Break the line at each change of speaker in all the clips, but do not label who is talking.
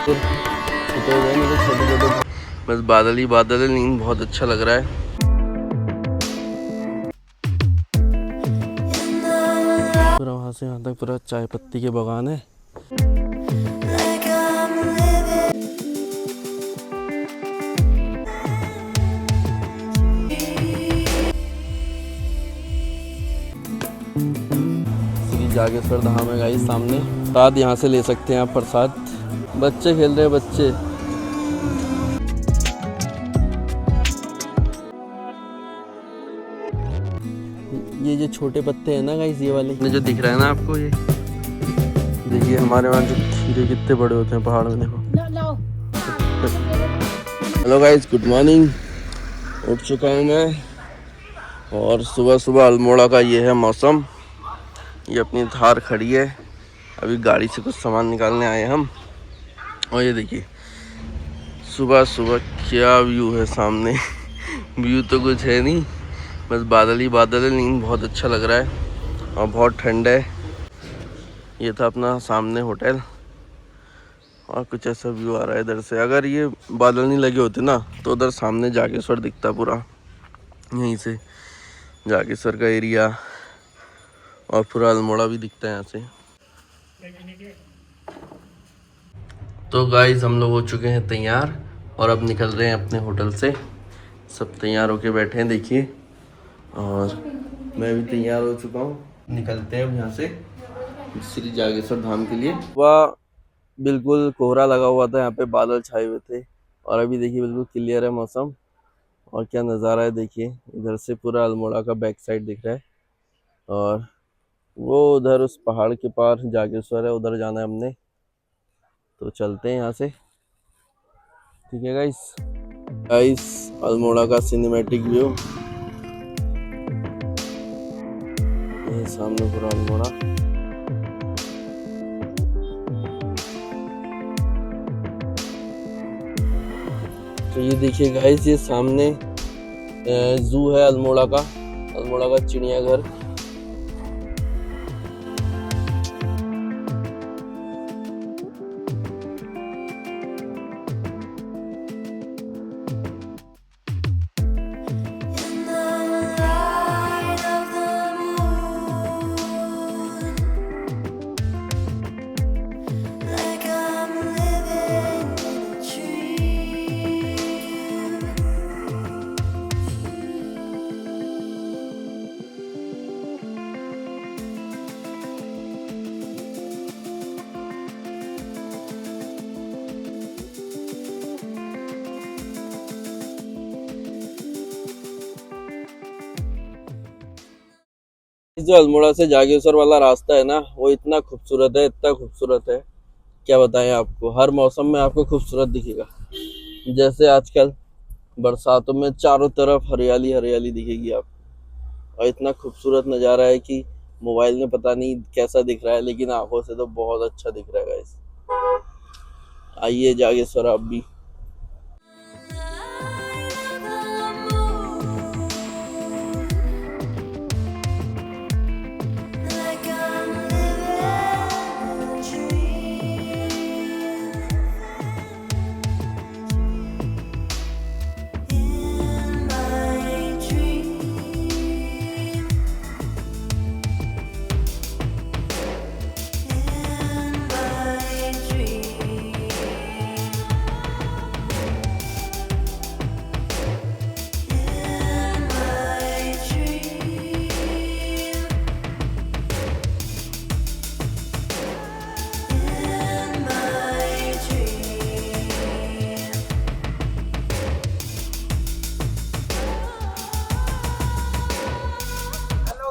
छुपे हुए नहीं तो छोटे छोटे, बस बादल ही बादल है, नींद बहुत अच्छा लग रहा है। पूरा वहाँ से यहाँ तक पूरा चाय पत्ती के बागान है। श्री जागेश्वर धाम है गाइस सामने। प्रसाद यहाँ से ले सकते हैं आप, प्रसाद। बच्चे खेल रहे हैं, बच्चे। ये जो छोटे पत्ते हैं ना गाइस, ये वाले जो दिख रहा है ना आपको, ये देखिए हमारे वहाँ जो खीरे कितने बड़े होते हैं पहाड़ में, देखो। Hello guys, good morning. उठ चुका हूँ मैं और सुबह सुबह अल्मोड़ा का ये है मौसम। ये अपनी थार खड़ी है, अभी गाड़ी से कुछ सामान निकालने आए हम। और ये देखिए सुबह सुबह क्या व्यू है सामने। व्यू तो कुछ है नहीं, बस बादल ही बादल है, नींद बहुत अच्छा लग रहा है और बहुत ठंड है। ये था अपना सामने होटल और कुछ ऐसा व्यू आ रहा है इधर से। अगर ये बादल नहीं लगे होते ना तो उधर सामने जागेश्वर दिखता पूरा, यहीं से जागेश्वर का एरिया और पूरा अल्मोड़ा भी दिखता है यहाँ से। तो गाइस हम लोग हो चुके हैं तैयार और अब निकल रहे हैं अपने होटल से। सब तैयार होके बैठे हैं देखिए, और मैं भी तैयार हो चुका हूँ। निकलते हैं अब यहाँ से श्री जागेश्वर धाम के लिए। वह बिल्कुल कोहरा लगा हुआ था, यहाँ पे बादल छाए हुए थे और अभी देखिए बिल्कुल क्लियर है मौसम। और क्या नज़ारा है देखिए, इधर से पूरा अल्मोड़ा का बैक साइड दिख रहा है और वो उधर उस पहाड़ के पार जागेश्वर है, उधर जाना है हमने। तो चलते हैं यहाँ से, ठीक है गाइस। अल्मोड़ा का सिनेमैटिक व्यू, ये सामने पूरा अल्मोड़ा। तो ये देखिए गाइस, ये सामने जू है अल्मोड़ा का चिड़ियाघर। जो अल्मोड़ा से जागेश्वर वाला रास्ता है ना, वो इतना खूबसूरत है, इतना खूबसूरत है, क्या बताएं आपको। हर मौसम में आपको खूबसूरत दिखेगा। जैसे आजकल बरसातों में चारों तरफ हरियाली हरियाली दिखेगी आपको, और इतना खूबसूरत नज़ारा है कि मोबाइल में पता नहीं कैसा दिख रहा है, लेकिन आंखों से तो बहुत अच्छा दिख रहा है गाइस। आइए जागेश्वर आप भी।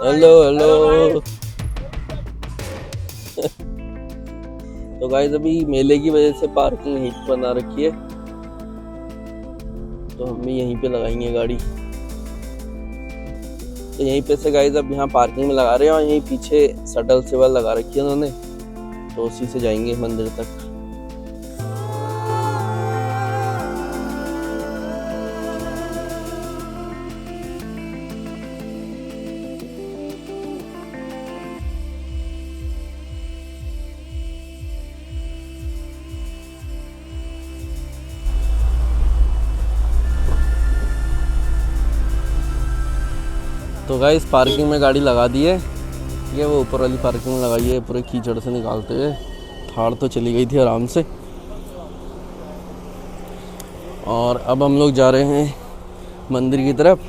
Hello hello. तो गाइस अभी मेले की वजह से पार्किंग यहीं पे बना रखी है, तो हम भी यहीं पे लगाएंगे गाड़ी। तो यहीं पे से गाइस अब यहाँ पार्किंग में लगा रहे हैं और यहीं पीछे शटल सेवा लगा रखी है उन्होंने, तो उसी से जाएंगे मंदिर तक। तो गाइस पार्किंग में गाड़ी लगा दी है, ये वो ऊपर वाली पार्किंग में लगाई है पूरे कीचड़ से निकालते हुए। थार तो चली गई थी आराम से। और अब हम लोग जा रहे हैं मंदिर की तरफ,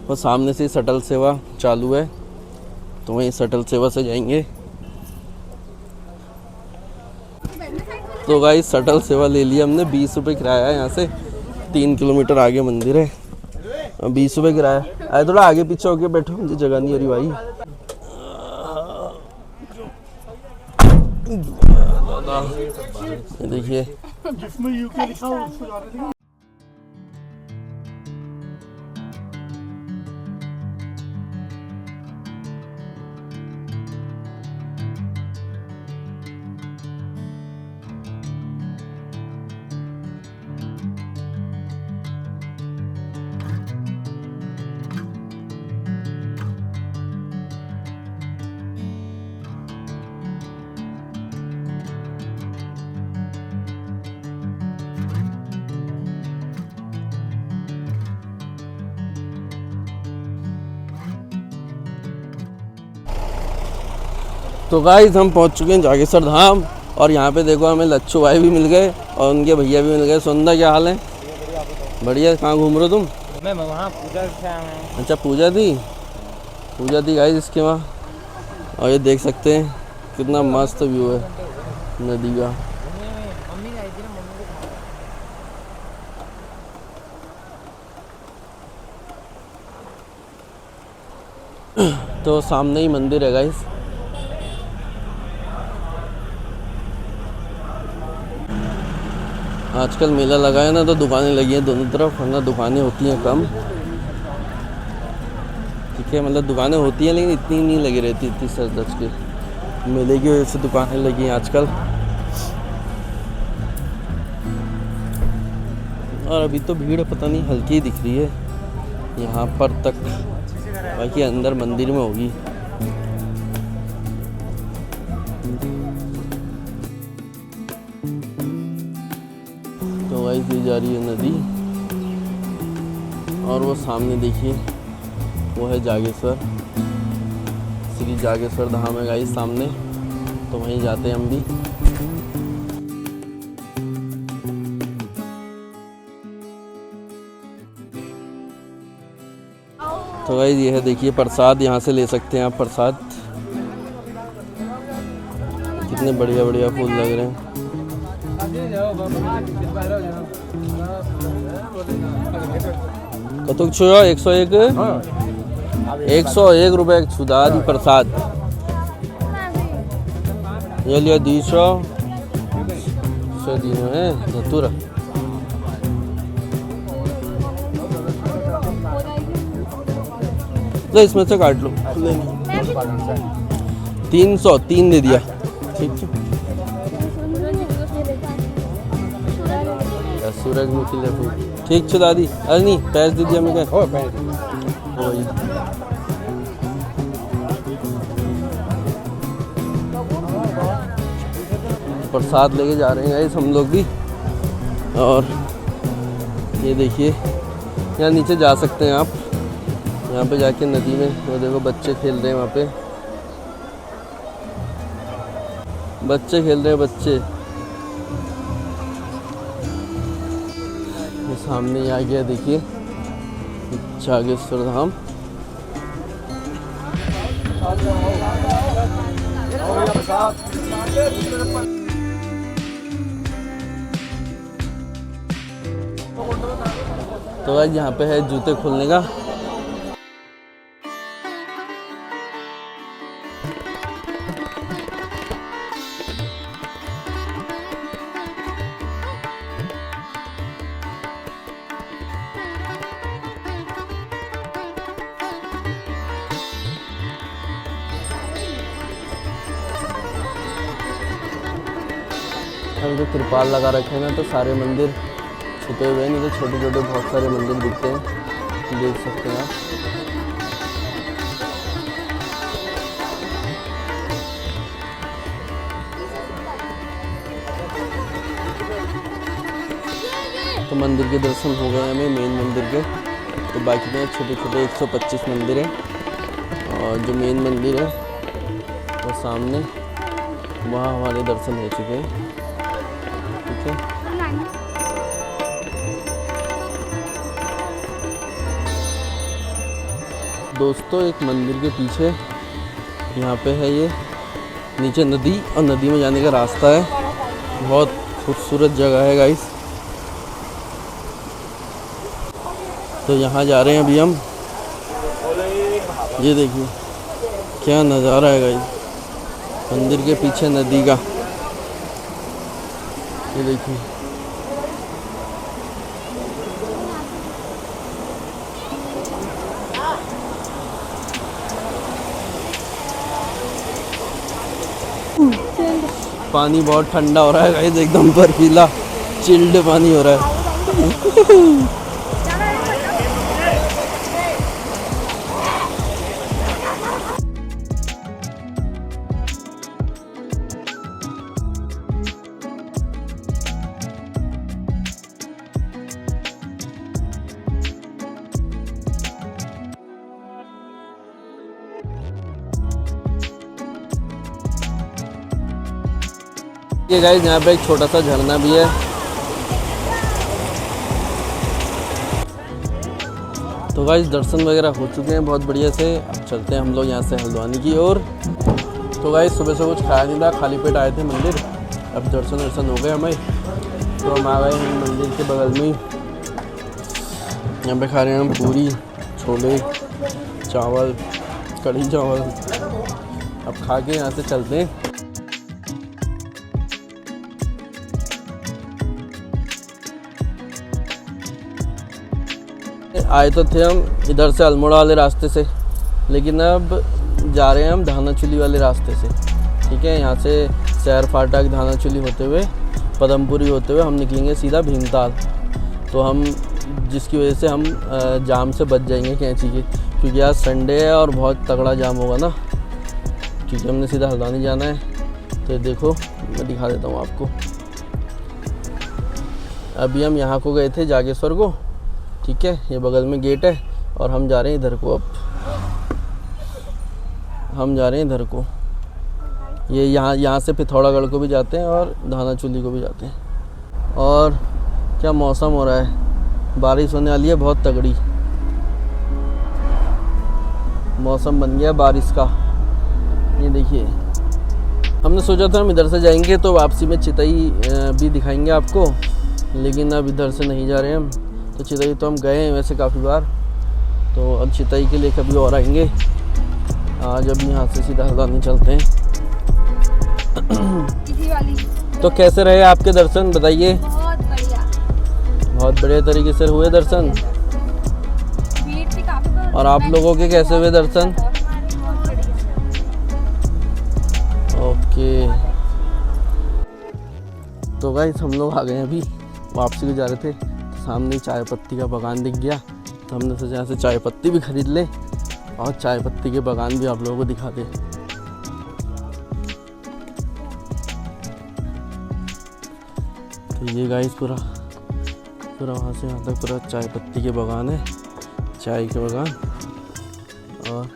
और सामने से शटल सेवा चालू है, तो वहीं शटल सेवा से जाएंगे। तो गाइस शटल सेवा ले लिया हमने, 20 रुपये किराया है। यहाँ से 3 किलोमीटर आगे मंदिर है, 20 रुपये किराया। अरे थोड़ा आगे पीछे होके बैठो, मुझे जगह नहीं आ रही भाई। देखिए तो गाइस हम पहुंच चुके हैं जागेश्वर धाम, और यहाँ पे देखो हमें लच्छू भाई भी मिल गए और उनके भैया भी मिल गए। सुंदर क्या हाल है? बढ़िया। कहाँ घूम रहे हो तुम?
मैं वहाँ पूजा से आया हूँ।
अच्छा पूजा थी गाइस इसके वहाँ। और ये देख सकते हैं कितना मस्त व्यू है नदी का।
मम्मी आई थी ना, मम्मी को
तो सामने ही मंदिर है गाइस। आजकल मेला लगा है ना, तो दुकानें लगी हैं दोनों तरफ, वरना दुकानें होती हैं कम। ठीक है, मतलब दुकानें होती हैं लेकिन इतनी नहीं लगी रहती, इतनी सज धज के। मेले की वजह से दुकानें लगी हैं आजकल। और अभी तो भीड़ पता नहीं हल्की ही दिख रही है यहाँ पर तक, बाकी अंदर मंदिर में होगी। तो गाइस ये जा रही है नदी, और वो सामने देखिए वो है जागेश्वर, श्री जागेश्वर धाम है गाइस सामने, तो वहीं जाते हैं हम भी। तो गाइस ये है देखिए प्रसाद, यहाँ से ले सकते हैं आप प्रसाद। कितने बढ़िया बढ़िया फूल लग रहे हैं। कतुक छुआ 101 101 रुपये छुदा दी प्रसाद। ये लिया 200 है धतूरा। तो इसमें से काट लो। 303 दे दिया। ठीक है सूरजमुखी ले फूल ठीक छो दादी। अरे नहीं पैसे दे दिया मैं क्या वही। प्रसाद लेके जा रहे हैं गाइस हम लोग भी। और ये देखिए यहाँ नीचे जा सकते हैं आप, यहाँ पे जाके नदी में वो देखो बच्चे खेल रहे हैं, वहाँ पे बच्चे खेल रहे हैं बच्चे। ये सामने ही आ गया देखिए जागेश्वर धाम। तो गाइस यहाँ पे है जूते खोलने का। हम जो तिरपाल लगा रखे हैं ना, तो सारे मंदिर छुपे हुए हैं, नहीं तो छोटे छोटे बहुत सारे मंदिर दिखते हैं, देख सकते हैं आप। तो मंदिर के दर्शन हो गए हमें मेन मंदिर के, तो बाकी में छोटे छोटे 125 मंदिर हैं, और जो मेन मंदिर है वो सामने, वहाँ हमारे दर्शन हो चुके हैं। ठीक है, दोस्तों एक मंदिर के पीछे यहाँ पे है ये नीचे नदी, और नदी में जाने का रास्ता है। बहुत खूबसूरत जगह है गाइस। तो यहाँ जा रहे हैं अभी हम। ये देखिए क्या नज़ारा है गाइस, मंदिर के पीछे नदी का। ये देखिए पानी बहुत ठंडा हो रहा है गाइस, एकदम बर्फीला चिल्ड पानी हो रहा है। ये गाइस यहाँ पे एक छोटा सा झरना भी है। तो गाइस दर्शन वगैरह हो चुके हैं बहुत बढ़िया से। अब चलते हैं हम लोग यहाँ से हल्द्वानी की ओर। तो गाइस सुबह से कुछ खाया नहीं था, खाली पेट आए थे मंदिर। अब दर्शन हो गए हमें, तो हम आ गए हैं मंदिर के बगल में ही। यहाँ पे खा रहे हैं हम पूरी, छोले, चावल, कढ़ी चावल। अब खा के यहाँ से चलते हैं। आए तो थे हम इधर से अल्मोड़ा वाले रास्ते से, लेकिन अब जा रहे हैं हम धानाचूली वाले रास्ते से। ठीक है, यहाँ से सैर फाटक, धानाचूली होते हुए, पदमपुरी होते हुए हम निकलेंगे सीधा भीमताल। तो हम जिसकी वजह से हम जाम से बच जाएंगे कैंची के, क्योंकि आज संडे है और बहुत तगड़ा जाम होगा ना, क्योंकि हमने सीधा हल्द्वानी जाना है। तो देखो मैं दिखा देता हूँ आपको। अभी हम यहाँ को गए थे जागेश्वर को। ठीक है, ये बगल में गेट है और हम जा रहे हैं इधर को। अब हम जा रहे हैं इधर को। ये यहाँ से पिथौरागढ़ को भी जाते हैं और धानाचूली को भी जाते हैं। और क्या मौसम हो रहा है, बारिश होने वाली है बहुत तगड़ी। मौसम बन गया बारिश का। ये देखिए, हमने सोचा था हम इधर से जाएंगे तो वापसी में चितई भी दिखाएंगे आपको, लेकिन अब इधर से नहीं जा रहे हैं हम। तो चितई तो हम गए हैं वैसे काफ़ी बार, तो अब चितई के लिए कभी और आएंगे। आज अभी यहाँ से सीधा हल्द्वानी चलते हैं। तो कैसे रहे आपके दर्शन बताइए?
बहुत बढ़िया,
बहुत बढ़िया तरीके से हुए दर्शन।
भीड़ थी काफी।
और आप लोगों के कैसे हुए दर्शन?
बहुत बढ़िया।
ओके, तो गाइस हम लोग आ गए अभी, वापसी को जा रहे थे। सामने चाय पत्ती का बागान दिख गया, तो हमने सोचा यहाँ से चाय पत्ती भी खरीद ले और चाय पत्ती के बागान भी आप लोगों को दिखा दे। तो ये गाइस पूरा वहाँ से यहाँ तक पूरा चाय पत्ती के बागान है, चाय के बागान। और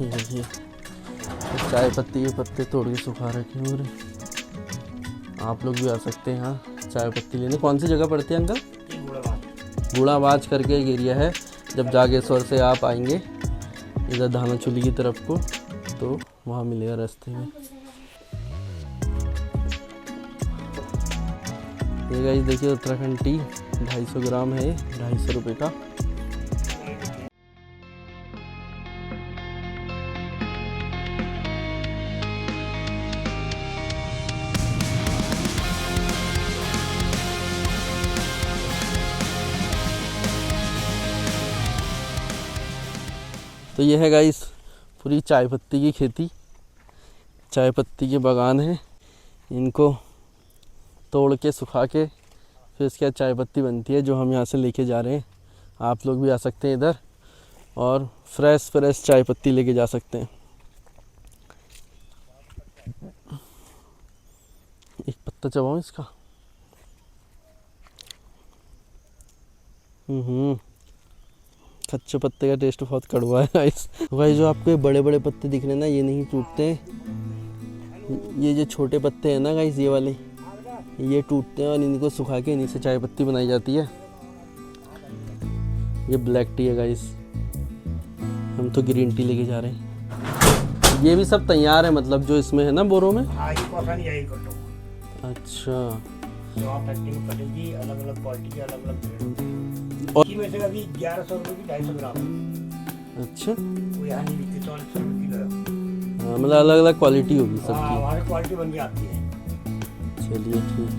ये देखिए चाय पत्ती के पत्ते तोड़ के सुखा रखे हैं पूरे। आप लोग भी आ सकते हैं यहाँ चाय पत्ती लेने। कौन सी जगह पड़ती है अंकल? बूढ़ाबाज करके एक एरिया है। जब जागेश्वर से आप आएंगे इधर धानाचूली की तरफ को, तो वहाँ मिलेगा रास्ते में। ये गाइस देखिए उत्तराखंड टी 250 ग्राम है, 250 रुपये का। तो ये है गाइस पूरी चाय पत्ती की खेती, चाय पत्ती के बागान हैं। इनको तोड़ के सुखा के फिर इसके बाद चाय पत्ती बनती है, जो हम यहाँ से लेके जा रहे हैं। आप लोग भी आ सकते हैं इधर और फ्रेश चाय पत्ती लेके जा सकते हैं। एक पत्ता चबाऊँ इसका। कच्चे पत्ते का टेस्ट बहुत कड़वा है गाइस। भाई जो आपको ये बड़े बड़े पत्ते दिख रहे हैं ना, ये नहीं टूटते हैं। ये जो छोटे पत्ते हैं ना गाइस, ये वाले, ये टूटते हैं और इनको सुखा के इन्हीं से चाय पत्ती बनाई जाती है। ये ब्लैक टी है गाइस, हम तो ग्रीन टी लेके जा रहे हैं। ये भी सब तैयार है मतलब जो इसमें है ना बोरों में। अच्छा,
जो आप पैकिंग पड़ेगी अलग अलग क्वालिटी की, अलग अलग और में से अभी 1100 रुपये की 250 ग्राम।
अच्छा,
वो यहाँ नहीं बिकती, 400 रुपये किलो है।
हाँ, मतलब अलग अलग क्वालिटी होगी सबकी।
हमारी क्वालिटी बन के आती है।
चलिए ठीक।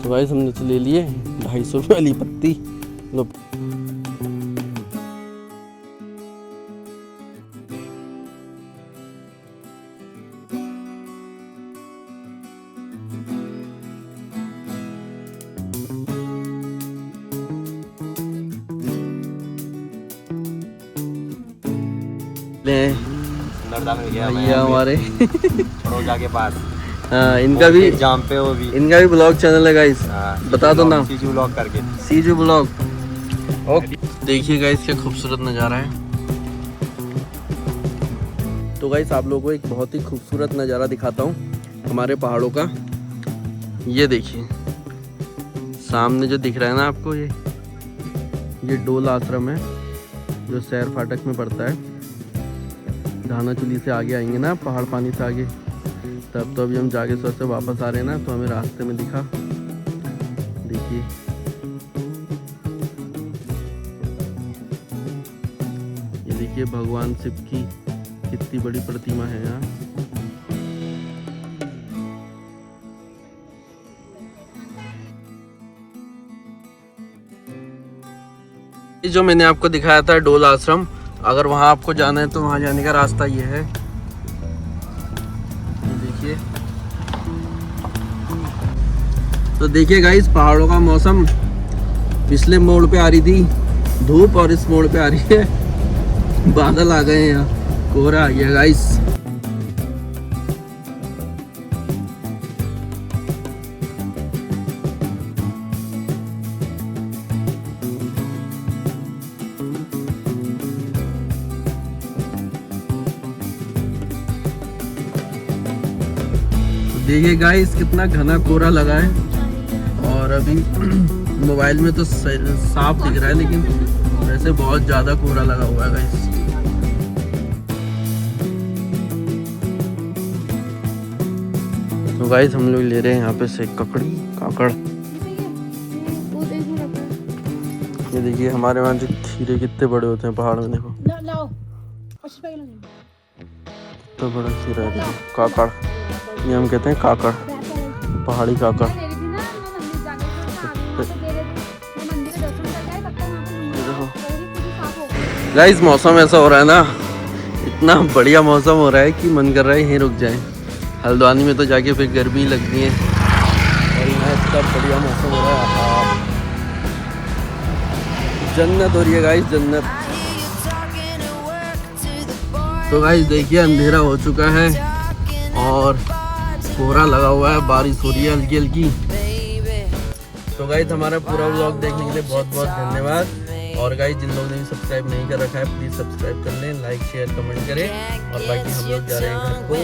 तो भाई हमने तो ले लिए 250 रुपये वाली पत्ती। लो, भैया हमारे
रोजा के पास।
हाँ, इनका भी
जाम पे वो भी,
इनका भी ब्लॉग चैनल है गाइस, बता दो नाम।
सीजू ब्लॉग करके,
सीजू ब्लॉग। ओके, देखिए गाइस क्या खूबसूरत नज़ारा है। तो गाइस आप लोगों को एक बहुत ही खूबसूरत नज़ारा दिखाता हूँ हमारे पहाड़ों का। ये देखिए सामने जो दिख रहा है ना आपको, ये डोल आश्रम है जो सैर फाटक में पड़ता है। धानाचुली से आगे आएंगे ना, पहाड़ पानी से आगे, तब तो अभी हम जागेश्वर से वापस आ रहे हैं ना, तो हमें रास्ते में दिखा। देखिए ये देखिए भगवान शिव की कितनी बड़ी प्रतिमा है यहाँ। जो मैंने आपको दिखाया था डोल आश्रम, अगर वहाँ आपको जाना है तो वहाँ जाने का रास्ता ये है। देखिए, तो देखिए गाइस पहाड़ों का मौसम, पिछले मोड़ पे आ रही थी धूप और इस मोड़ पे आ रही है बादल आ गए हैं, यहाँ कोहरा आ गया गाइस। देखिए गाइस कितना घना कोहरा लगा है, और अभी मोबाइल में तो साफ दिख रहा है, लेकिन वैसे बहुत ज़्यादा कोहरा लगा हुआ है गाइस। तो गाइस हम लोग ले रहे हैं यहाँ पे से काकड़। ये देखिए हमारे वहाँ जो खीरे कितने बड़े होते हैं पहाड़ में, देखो कितना बड़ा खीरा है, देखो काकड़, ये हम कहते हैं काकड़, पहाड़ी काकड़। गाइस मौसम ऐसा हो रहा है ना, इतना बढ़िया मौसम हो रहा है कि मन कर रहा है यहीं रुक जाए। हल्द्वानी में तो जाके फिर गर्मी लगती है, और यहाँ इतना बढ़िया मौसम हो रहा है, जन्नत हो रही है गाइस, जन्नत। तो गाइस देखिए अंधेरा हो चुका है और कोहरा लगा हुआ है, बारिश हो रही है हल्की हल्की। तो गाइस हमारा पूरा व्लॉग देखने के लिए बहुत बहुत धन्यवाद। और गाइस जिन लोगों ने भी सब्सक्राइब नहीं कर रखा है प्लीज़ सब्सक्राइब कर लें, लाइक शेयर कमेंट करें। और बाकी हम लोग जा रहे हैं घर को,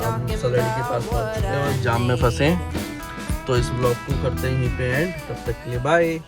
हम सलड़ी के पास पहुँच चुके हैं और जाम में फंसे, तो इस व्लॉग को करते हैं यहीं पे एंड। तब तक के लिए बाय।